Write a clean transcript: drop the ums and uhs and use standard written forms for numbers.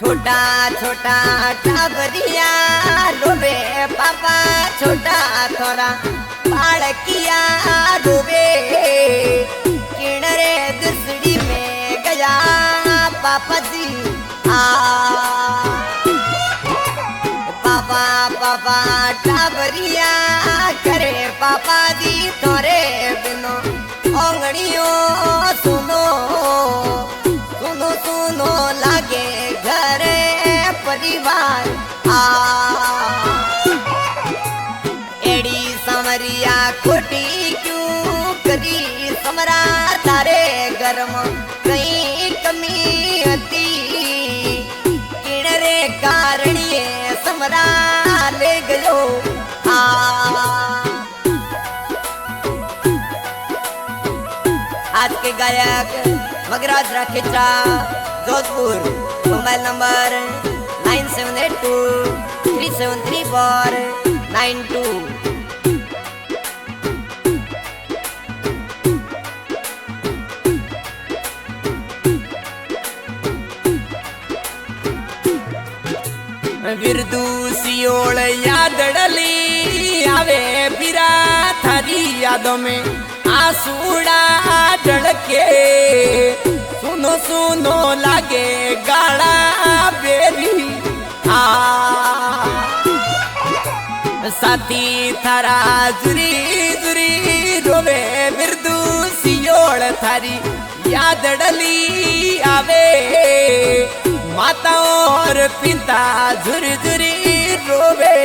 छोटा छोटा टाबरिया रोवे पापा छोटा थोड़ा बालकिया रोवे किणरे दुसड़ी में गया पापा जी पापा पापा टाबरिया करे पापा जी तोरे बिनो ओंगड़ियों सुनो सुनो सुनो लागे घरे परिवार एड़ी समरिया खोटी क्यों करी समरा तारे गर्म कहीं कमी हती किणरे कारणिए समरा ले गयो आज के गायक मगराज राखेचा जोधपुर मोबाइल नंबर 9782373492 विरदूसियोल यादड़ली आवे फिरा थारी यादों में आंसूड़ा ढड़के सुनो सुनो लागे गाड़ा बेरी साथी थारा जुरी जुरी रोवे विरदूसियोल थारी यादड़ली आवे माता और पिता झुरी झुरी रोवे